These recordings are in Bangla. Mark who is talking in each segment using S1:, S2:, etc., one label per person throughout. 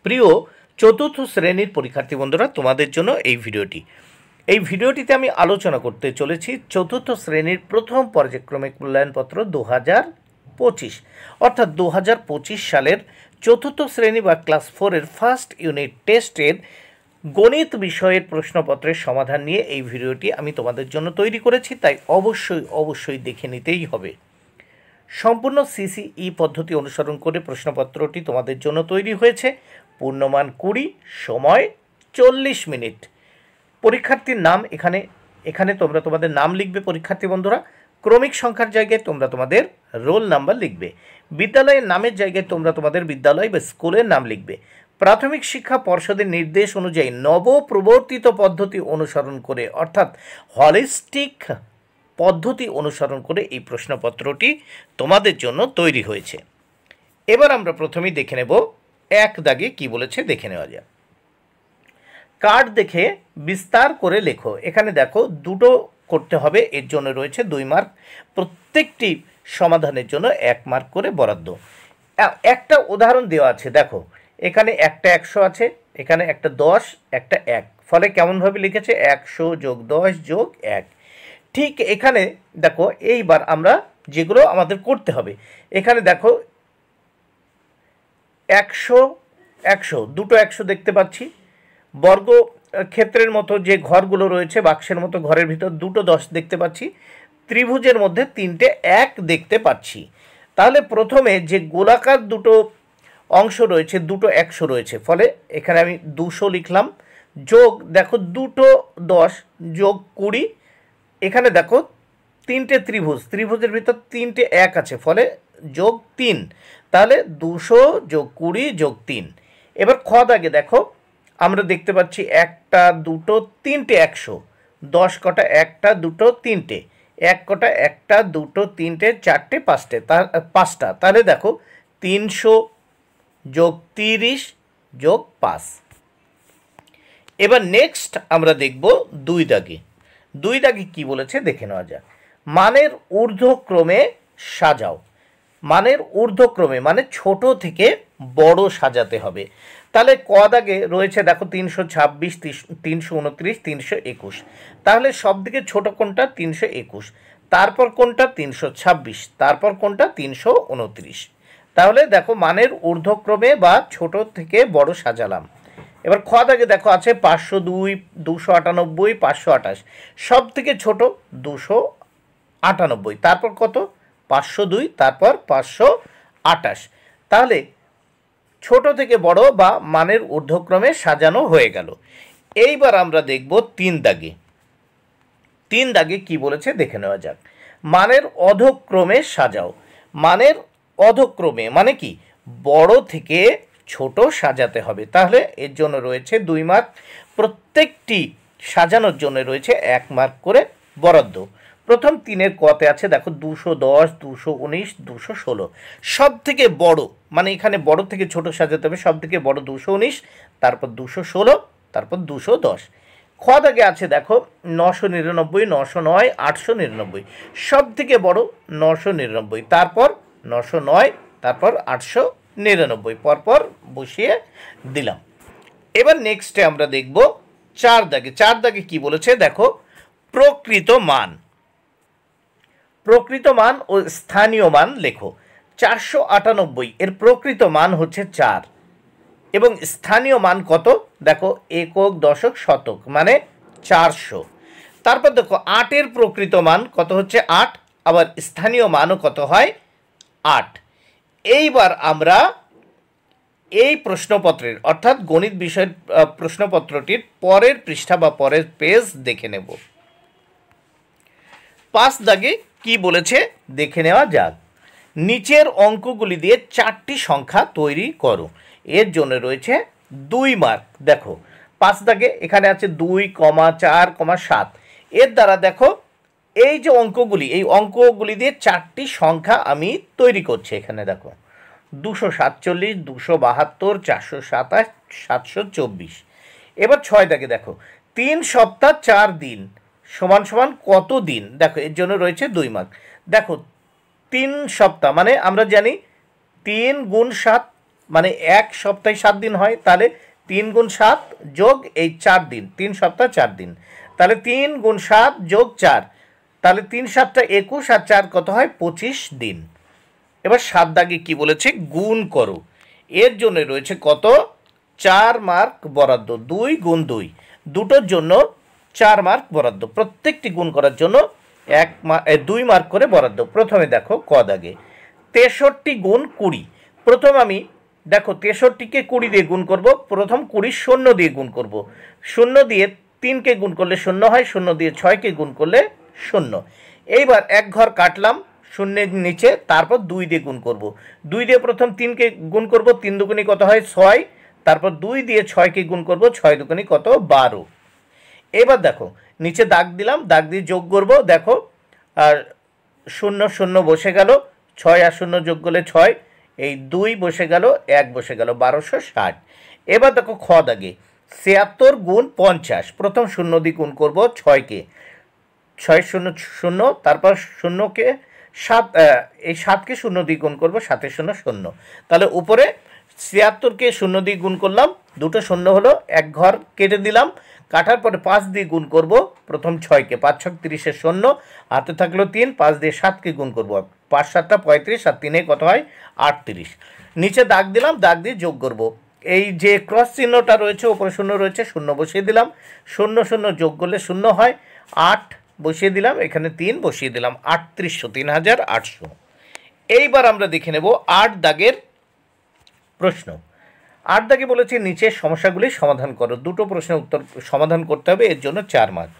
S1: প্রিয় চতুর্থ শ্রেণীর পরীক্ষার্থী বন্ধুরা, তোমাদের জন্য এই ভিডিওটিতে আমি আলোচনা করতে চলেছি চতুর্থ শ্রেণীর প্রথম পর্যায়ক্রমিক মূল্যায়নপত্র 2025, অর্থাৎ 2025 সালের চতুর্থ শ্রেণী বা ক্লাস 4-এর ফার্স্ট ইউনিট টেস্টের গণিত বিষয়ের প্রশ্নপত্রের সমাধান নিয়ে এই ভিডিওটি আমি তোমাদের জন্য তৈরি করেছি, তাই অবশ্যই দেখে নিতেই হবে। সম্পূর্ণ সিসিই পদ্ধতি অনুসরণ করে প্রশ্নপত্রটি তোমাদের জন্য তৈরি হয়েছে। পূর্ণমান 20, সময় 40 মিনিট। পরীক্ষার্থীর নাম এখানে তোমরা তোমাদের নাম লিখবে পরীক্ষার্থী বন্ধুরা। ক্রমিক সংখ্যার জায়গায় তোমরা তোমাদের রোল নাম্বার লিখবে। বিদ্যালয়ের নামের জায়গায় তোমরা তোমাদের বিদ্যালয় বা স্কুলের নাম লিখবে। প্রাথমিক শিক্ষা পর্ষদের নির্দেশ অনুযায়ী নবপ্রবর্তিত পদ্ধতি অনুসরণ করে, অর্থাৎ হলিস্টিক পদ্ধতি অনুসরণ করে এই প্রশ্নপত্রটি তোমাদের জন্য তৈরি হয়েছে। এবার আমরা প্রথমেই দেখে নেব এক দাগে কি বলেছে, দেখে নেওয়া যাক। কার্ড দেখে বিস্তার করে লেখো। এখানে দেখো দুটো করতে হবে, এর জন্য রয়েছে 2 মার্ক। প্রত্যেকটি সমাধানের জন্য 1 মার্ক করে বরাদ্দ। একটা উদাহরণ দেওয়া আছে, দেখো এখানে একটা 100 আছে, এখানে একটা 10, একটা 1, ফলে কেমনভাবে লিখেছে 100 যোগ 10 যোগ 1। ঠিক এখানে দেখো, এইবার আমরা যেগুলো আমাদের করতে হবে, এখানে দেখো 100 দুটো 100 দেখতে পাচ্ছি। বর্গ ক্ষেত্রের মতো যে ঘরগুলো রয়েছে, বাক্সের মতো ঘরের ভিতর দুটো 10 দেখতে পাচ্ছি। ত্রিভুজের মধ্যে 3টে 1 দেখতে পাচ্ছি। তাহলে প্রথমে যে গোলাকার দুটো অংশ রয়েছে, দুটো 100 রয়েছে, ফলে এখানে আমি 200 লিখলাম। যোগ দেখো দুটো 10 যোগ 20। এখানে দেখো 3টে ত্রিভুজের ভিতর 3টে 1 আছে, ফলে যোগ 3। তাহলে 200 যোগ 20 যোগ 3। এবার খ দাগে দেখো আমরা দেখতে পাচ্ছি 1টা 2টো 3টে 100, 10 কটা 1টা 2টো 3টে, 1 কটা 1টা 2টো 3টে 4টে 5টা। তাহলে দেখো 300 যোগ 30 যোগ 5। এবার নেক্সট আমরা দেখব 2 দাগে কি বলেছে দেখে নেওয়া যাক। মানের ঊর্ধ্বক্রমে সাজাও। মানের ঊর্ধ্বক্রমে মানে ছোট থেকে বড় সাজাতে হবে। তাহলে ক দাগে রয়েছে দেখো 326, 329, 321। তাহলে সব থেকে ছোট কোনটা? 321। তারপর কোনটা? 326। তারপর কোনটা? 329। তাহলে দেখো মানের ঊর্ধ্বক্রমে বা ছোট থেকে বড় সাজালাম। এবার খ দাগে দেখো আছে 502, 298, 528। সব থেকে ছোট 298। তারপর কত? 502, তারপর 528। তাহলে ছোট থেকে বড় বা মানের ঊর্ধ্বক্রমে সাজানো হয়ে গেল। এইবার আমরা দেখব 3 দাগে কি বলেছে দেখে নেওয়া যাক। মানের অধক্রমে সাজাও। মানের অধক্রমে মানে কি? বড় থেকে ছোট সাজাতে হবে। তাহলে এর জন্য রয়েছে 2 মার্ক। প্রত্যেকটি সাজানোর জন্য রয়েছে 1 মার্ক করে বরাদ্দ। প্রথম 3-এর কতে আছে দেখো 210, 219, 216। সব থেকে বড় মানে এখানে বড় থেকে ছোট সাজাতে হবে। সব থেকে বড় 219, তারপর 216, তারপর 210। খ দাগে আছে দেখো 999, 909, 899। সব থেকে বড় 999, তারপর 909, তারপর 899, পরপর বসিয়ে দিলাম। এবার নেক্সটে আমরা দেখব 4 দাগে কি বলেছে দেখো। প্রকৃত মান ও স্থানীয় মান লেখো। 498 এর প্রকৃত মান হচ্ছে 4 এবং স্থানীয় মান কত? দেখো একক, দশক, শতক মানে 400। তারপর দেখো 8-এর প্রকৃত মান কত হচ্ছে? 8, আবার স্থানীয় মানও কত হয়? 8। এইবার আমরা এই প্রশ্নপত্রের অর্থাৎ গণিত বিষয়ের প্রশ্নপত্রটির পরের পৃষ্ঠা বা পরের পেজ দেখে নেব। 5 দাগে কি বলেছে দেখে নেওয়া যাক। নিচের অঙ্কগুলি দিয়ে 4টি সংখ্যা তৈরি করো। এর জন্য রয়েছে 2 মার্ক। দেখো 5 দাগে এখানে আছে 2, 4, 7। এর দ্বারা দেখো এই যে অঙ্কগুলি, এই অঙ্কগুলি দিয়ে 4টি সংখ্যা আমি তৈরি করছি। এখানে দেখো 247, 272, 427, 724। এবার 6 দাগে দেখো 3 সপ্তাহ 4 দিন সমান সমান কত দিন? দেখো এর জন্য রয়েছে 2 মার্ক। দেখো 3 সপ্তাহ মানে আমরা জানি 3 গুণ 7 মানে এক সপ্তাহে 7 দিন হয়, তাহলে 3 গুণ 7 যোগ এই 4 দিন, 3 সপ্তাহ 4 দিন, তাহলে 3 গুণ 7 যোগ 4, তাহলে 3 7টা 21 আর 4 কত হয় 25 দিন। এবার 7 দাগে কি বলেছে, গুণ করো। এর জন্য রয়েছে কত, 4 মার্ক বরাদ্দ, 2 গুণ 2, দুটোর জন্য 4 মার্ক বরাদ্দ, প্রত্যেকটি গুণ করার জন্য 2 মার্ক করে বরাদ্দ। প্রথমে দেখো ক দাগে 63 গুণ 20, প্রথম আমি দেখো 63কে 20 দিয়ে গুণ করব, প্রথম 20 শূন্য দিয়ে গুণ করব, শূন্য দিয়ে 3কে গুণ করলে শূন্য হয়, শূন্য দিয়ে 6কে গুণ করলে শূন্য। এইবার এক ঘর কাটলাম শূন্যের নিচে, তারপর 2 দিয়ে গুণ করব, 2 দিয়ে প্রথম 3কে গুণ করব, 3 দুগুণী কত হয় 6, তারপর 2 দিয়ে 6কে গুণ করব, 6 দুগুণী কত 12। এবার দেখো নিচে দাগ দিলাম, দাগ দিয়ে যোগ করব, দেখো আর 0 0 বসে গেল, 6 আর 0 যোগ করলে 6, এই 2 বসে গেল, 1 বসে গেল, 1260। এবার দেখো খ দাগে 76 গুণ 50, প্রথম 0 দিয়ে গুণ করব 6কে, 6 0 0, তারপর 0কে 7, এই 7কে 0 দিয়ে গুণ করব, 7 0 0, তাহলে উপরে 76কে 0 দিয়ে গুণ করলাম, দুটো 0 হলো, এক ঘর কেটে দিলাম, কাটার পরে 5 দিয়ে গুণ করব, প্রথম 6কে, 5 6 30 0, হাতে থাকলো 3, 5 দিয়ে 7কে গুণ করব, 5 7 35 আর 3 কত হয় 38। নিচে দাগ দিলাম, দাগ দিয়ে যোগ করব, এই যে ক্রস চিহ্নটা রয়েছে ওপরে 0 রয়েছে, 0 বসিয়ে দিলাম, 0 0 যোগ করলে 0 হয়, 8 বসিয়ে দিলাম, এখানে 3 বসিয়ে দিলাম, 3800, 3800। এইবার আমরা দেখে নেব 8 দাগের প্রশ্ন। 8 দাগে বলেছে নিচের সমস্যাগুলি সমাধান করো, দুটো প্রশ্নের উত্তর সমাধান করতে হবে, এর জন্য 4 মার্ক।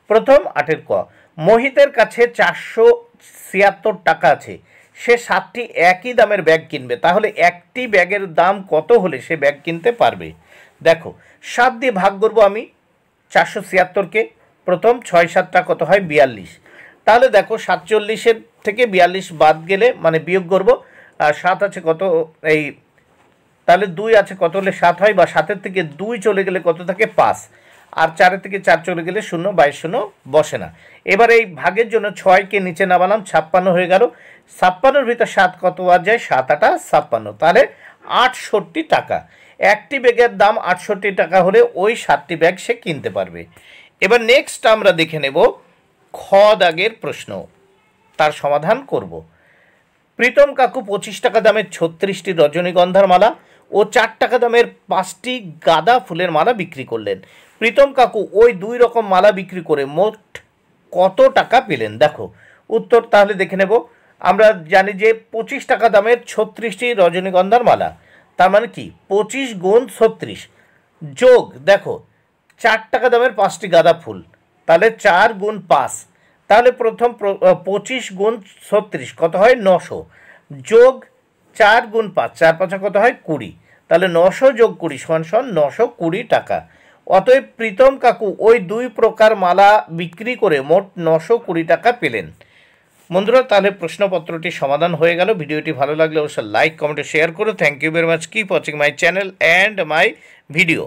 S1: প্রথম 8-এর ক, মোহিতের কাছে 476 টাকা আছে, সে 7টি একই দামের ব্যাগ কিনবে, তাহলে একটি ব্যাগের দাম কত হলে সে ব্যাগ কিনতে পারবে। দেখো 7 দিয়ে ভাগ করব আমি 476কে, প্রথম 6 7টা কত হয় 42, তাহলে দেখো 47-এর থেকে 42 বাদ গেলে মানে বিয়োগ করব, আর 7 আছে কত, এই তাহলে 2 আছে কত হলে 7 হয়, বা 7-এর থেকে 2 চলে গেলে কত থাকে 5, আর 4-এর থেকে 4 চলে গেলে 0, 22 0 বসে না। এবার এই ভাগের জন্য 6কে নিচে নামালাম, 56 হয়ে গেল, 56-এর ভিতর 7 কত বাদ যায়, 7 8 56, তাহলে 68 টাকা। একটি ব্যাগের দাম 68 টাকা হলে ওই 7টি ব্যাগ সে কিনতে পারবে। এবার নেক্সট আমরা দেখে নেব খ দাগের প্রশ্ন, তার সমাধান করব। প্রীতম কাকু 25 টাকা দামের 36টি রজনীগন্ধার মালা ও 4 টাকা দামের 5টি গাঁদা ফুলের মালা বিক্রি করলেন। প্রীতম কাকু ওই 2 রকম মালা বিক্রি করে মোট কত টাকা পেলেন। দেখো উত্তর তাহলে দেখে নেব। আমরা জানি যে 25 টাকা দামের 36টি রজনীগন্ধার মালা, তার মানে কি 25 গুণ 36 যোগ দেখো 4 টাকা দামের 5টি গাঁদা ফুল, তাহলে 4 গুণ 5, তাহলে প্রথম 25 গুণ 36 কত হয় 900, যোগ 4 গুণ 5, 4 5 কত হয় 20, তাহলে 900 যোগ 20 সমান 920 টাকা। অতএব প্রীতম কাকু ওই 2 প্রকার মালা বিক্রি করে মোট 920 টাকা পেলেন। বন্ধুরা তাহলে প্রশ্নপত্রটি সমাধান হয়ে গেল। ভিডিওটি ভালো লাগলে অবশ্যই লাইক কমেন্ট শেয়ার করো। Thank you very much, keep watching my channel and my video.